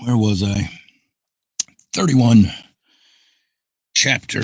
Where was I? 31, chapter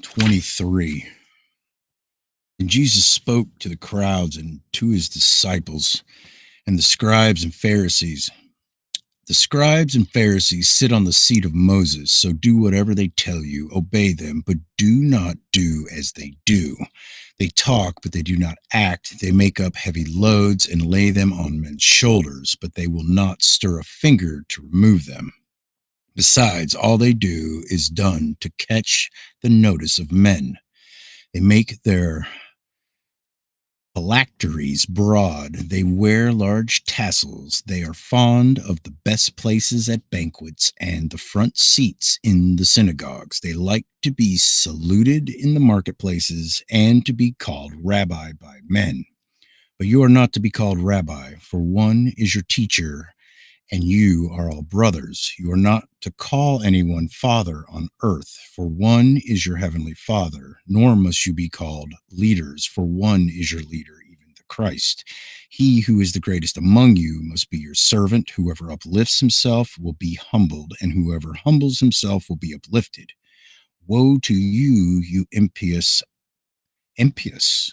23. And Jesus spoke to the crowds and to his disciples and the scribes and Pharisees. The scribes and Pharisees sit on the seat of Moses, so do whatever they tell you, obey them, but do not do as they do. They talk, but they do not act. They make up heavy loads and lay them on men's shoulders, but they will not stir a finger to remove them. Besides, all they do is done to catch the notice of men. They make their phylacteries broad. They wear large tassels. They are fond of the best places at banquets and the front seats in the synagogues. They like to be saluted in the marketplaces and to be called rabbi by men. But you are not to be called rabbi, for one is your teacher, and you are all brothers. You are not to call anyone father on earth, for one is your heavenly Father, nor must you be called leaders, for one is your leader, even the Christ. He who is the greatest among you must be your servant. Whoever uplifts himself will be humbled, and whoever humbles himself will be uplifted. Woe to you, you impious, impious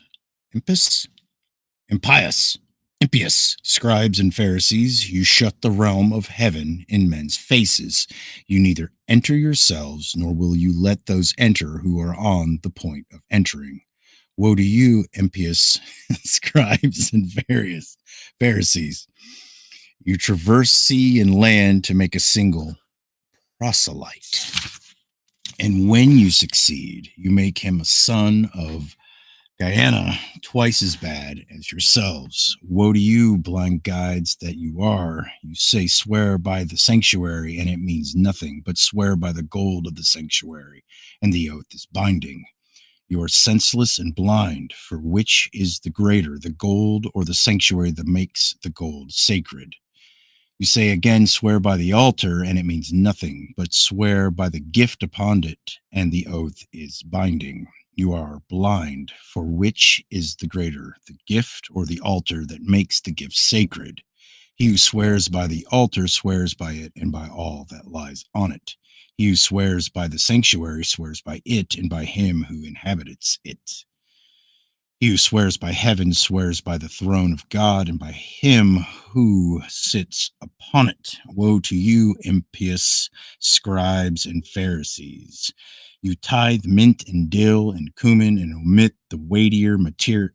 scribes and Pharisees, you shut the realm of heaven in men's faces. You neither enter yourselves, nor will you let those enter who are on the point of entering. Woe to you, impious scribes and Pharisees. You traverse sea and land to make a single proselyte. And when you succeed, you make him a son of Guyana, twice as bad as yourselves. Woe to you, blind guides that you are. You say, swear by the sanctuary, and it means nothing, but swear by the gold of the sanctuary, and the oath is binding. You are senseless and blind, for which is the greater, the gold or the sanctuary that makes the gold sacred? You say again, swear by the altar, and it means nothing, but swear by the gift upon it, and the oath is binding. You are blind, for which is the greater, the gift or the altar that makes the gift sacred? He who swears by the altar swears by it and by all that lies on it. He who swears by the sanctuary swears by it and by him who inhabits it. He who swears by heaven swears by the throne of God and by him who sits upon it. Woe to you, impious scribes and Pharisees! You tithe mint and dill and cumin and omit the weightier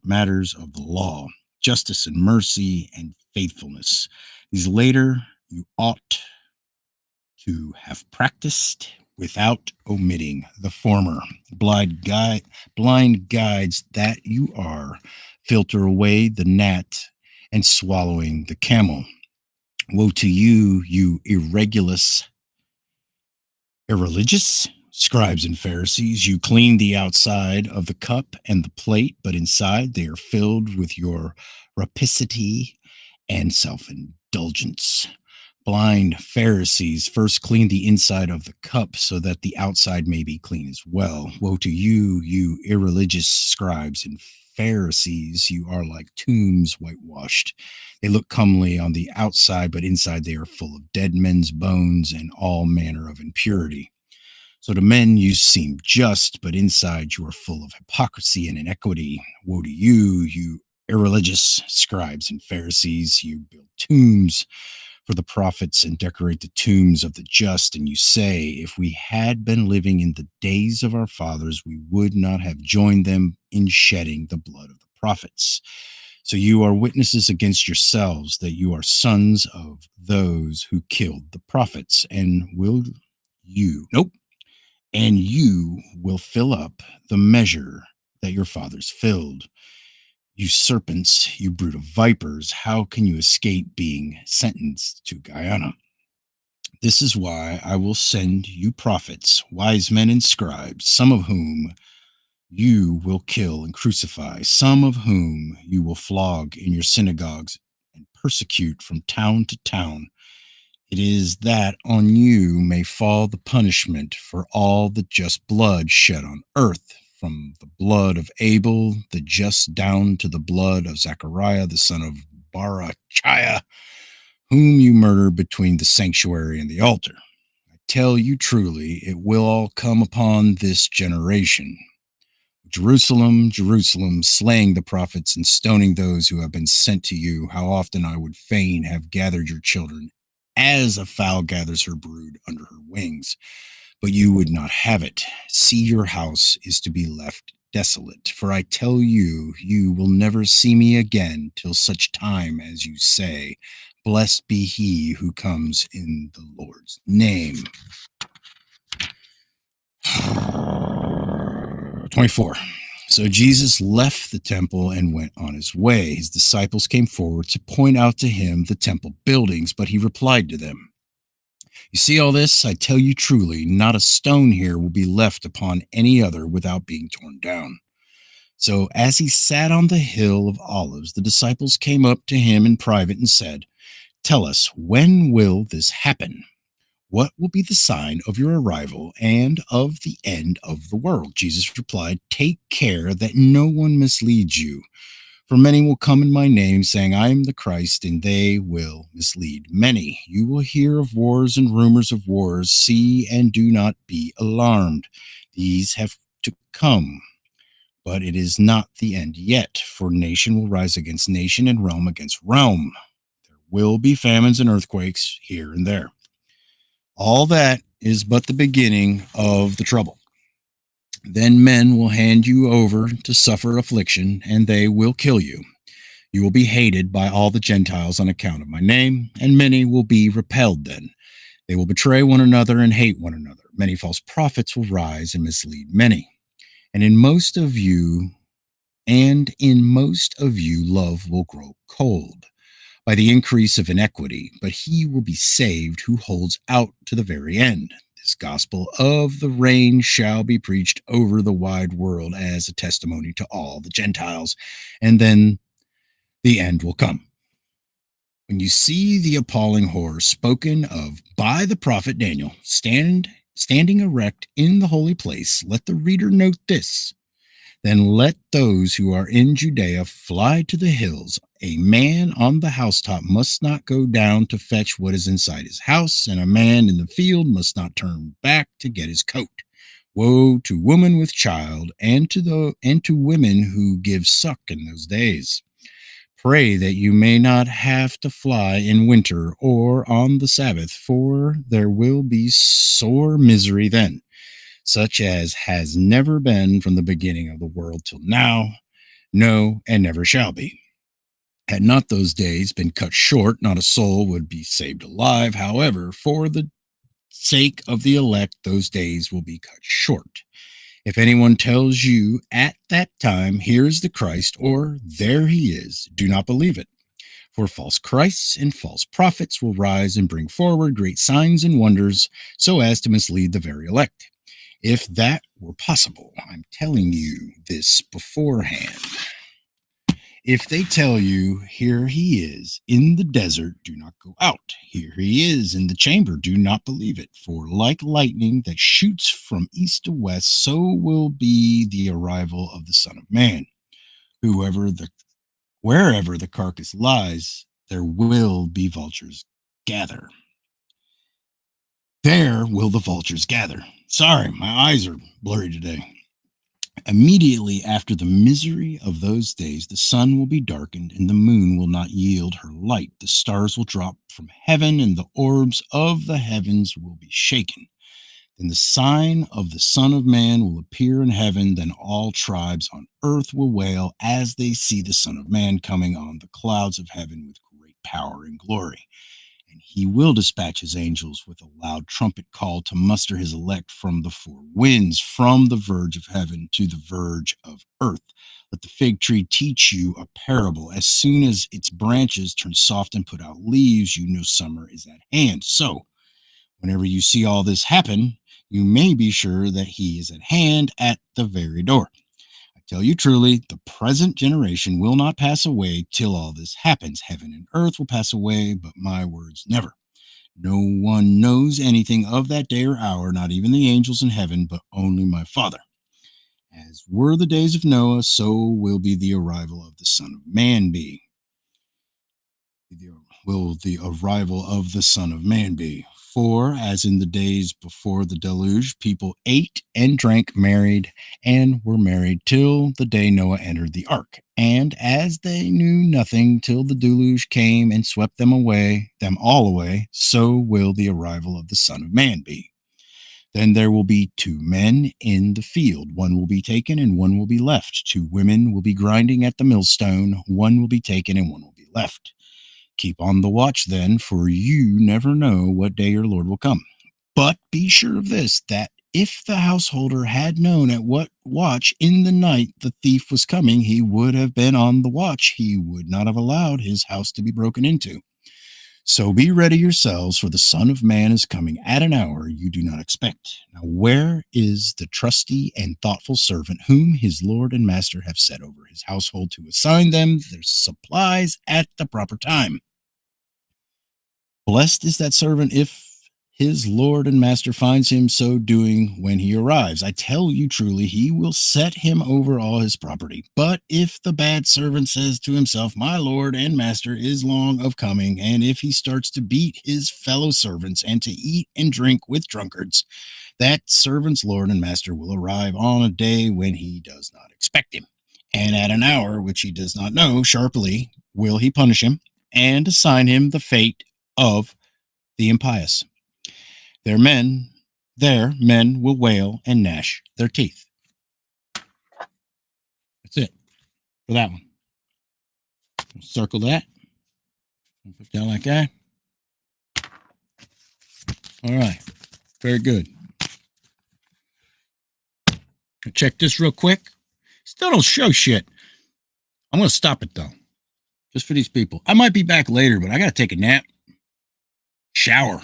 matters of the law, justice and mercy and faithfulness. These later you ought to have practiced without omitting the former. Blind guides that you are, filter away the gnat and swallowing the camel. Woe to you, you irreligious scribes and Pharisees! You clean the outside of the cup and the plate, but inside they are filled with your rapacity and self-indulgence. Blind Pharisees, first clean the inside of the cup so that the outside may be clean as well. Woe to you, you irreligious scribes and Pharisees! You are like tombs whitewashed. They look comely on the outside, but inside they are full of dead men's bones and all manner of impurity. So to men you seem just, but inside you are full of hypocrisy and iniquity. Woe to you, you irreligious scribes and Pharisees! You build tombs for the prophets and decorate the tombs of the just, and you say, if we had been living in the days of our fathers, we would not have joined them in shedding the blood of the prophets. So you are witnesses against yourselves that you are sons of those who killed the prophets, and you will fill up the measure that your fathers filled. You serpents, you brood of vipers, how can you escape being sentenced to Guyana? This is why I will send you prophets, wise men and scribes, some of whom you will kill and crucify, some of whom you will flog in your synagogues and persecute from town to town. It is that on you may fall the punishment for all the just blood shed on earth, from the blood of Abel, the just, down to the blood of Zechariah, the son of Barachiah, whom you murder between the sanctuary and the altar. I tell you truly, it will all come upon this generation. Jerusalem, Jerusalem, slaying the prophets and stoning those who have been sent to you, how often I would fain have gathered your children, as a fowl gathers her brood under her wings. But you would not have it. See, your house is to be left desolate. For I tell you, you will never see me again till such time as you say, Blessed be he who comes in the Lord's name. 24. So Jesus left the temple and went on his way. His disciples came forward to point out to him the temple buildings, but he replied to them, You see all this? I tell you truly, not a stone here will be left upon any other without being torn down. So as he sat on the hill of Olives, the disciples came up to him in private and said, Tell us, when will this happen? What will be the sign of your arrival and of the end of the world? Jesus replied, Take care that no one misleads you. For many will come in my name, saying, I am the Christ, and they will mislead many. You will hear of wars and rumors of wars. See and do not be alarmed. These have to come, but it is not the end yet. For nation will rise against nation and realm against realm. There will be famines and earthquakes here and there. All that is but the beginning of the trouble. Then men will hand you over to suffer affliction, and they will kill you. You will be hated by all the Gentiles on account of my name, and many will be repelled then. They will betray one another and hate one another. Many false prophets will rise and mislead many. And in most of you, love will grow cold by the increase of iniquity, but he will be saved who holds out to the very end. This gospel of the reign shall be preached over the wide world as a testimony to all the Gentiles, and then the end will come. When you see the appalling horror spoken of by the prophet Daniel standing erect in the holy place, let the reader note this. Then let those who are in Judea fly to the hills. A man on the housetop must not go down to fetch what is inside his house, and a man in the field must not turn back to get his coat. Woe to woman with child, and to women who give suck in those days. Pray that you may not have to fly in winter or on the Sabbath, for there will be sore misery then, such as has never been from the beginning of the world till now, no, and never shall be. Had not those days been cut short, not a soul would be saved alive. However, for the sake of the elect, those days will be cut short. If anyone tells you at that time, Here is the Christ, or there he is, do not believe it. For false Christs and false prophets will rise and bring forward great signs and wonders, so as to mislead the very elect. If that were possible, I'm telling you this beforehand. If they tell you, Here he is in the desert, do not go out. Here he is in the chamber, do not believe it. For like lightning that shoots from east to west, so will be the arrival of the Son of Man. Wherever the carcass lies, there will be vultures gather. There will the vultures gather. Sorry, my eyes are blurry today. Immediately after the misery of those days, the sun will be darkened, and the moon will not yield her light. The stars will drop from heaven, and the orbs of the heavens will be shaken. Then the sign of the Son of Man will appear in heaven. Then all tribes on earth will wail as they see the Son of Man coming on the clouds of heaven with great power and glory. And he will dispatch his angels with a loud trumpet call to muster his elect from the four winds, from the verge of heaven to the verge of earth. Let the fig tree teach you a parable. As soon as its branches turn soft and put out leaves, you know summer is at hand. So, whenever you see all this happen, you may be sure that he is at hand at the very door. I tell you truly, the present generation will not pass away till all this happens. Heaven and earth will pass away, but my words never. No one knows anything of that day or hour, not even the angels in heaven, but only my Father. As were the days of Noah, so will be the arrival of the Son of Man be. will the arrival of the Son of Man be. For as in the days before the deluge, people ate and drank, married, and were married till the day Noah entered the ark. And as they knew nothing till the deluge came and swept them all away, so will the arrival of the Son of Man be. Then there will be two men in the field. One will be taken and one will be left. Two women will be grinding at the millstone. One will be taken and one will be left. Keep on the watch then, for you never know what day your Lord will come. But be sure of this, that if the householder had known at what watch in the night the thief was coming, he would have been on the watch. He would not have allowed his house to be broken into. So be ready yourselves, for the Son of Man is coming at an hour you do not expect. Now, where is the trusty and thoughtful servant whom his Lord and Master have set over his household to assign them their supplies at the proper time? Blessed is that servant if his Lord and Master finds him so doing when he arrives. I tell you truly, he will set him over all his property. But if the bad servant says to himself, my Lord and Master is long of coming, and if he starts to beat his fellow servants and to eat and drink with drunkards, that servant's Lord and Master will arrive on a day when he does not expect him, and at an hour which he does not know. Sharply will he punish him and assign him the fate of the impious. There men will wail and gnash their teeth. That's it for that one. Circle that. Put down like that. All right. Very good. Check this real quick. Still don't show shit. I'm going to stop it though. Just for these people. I might be back later, but I got to take a nap. Shower.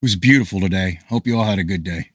It was beautiful today. Hope you all had a good day.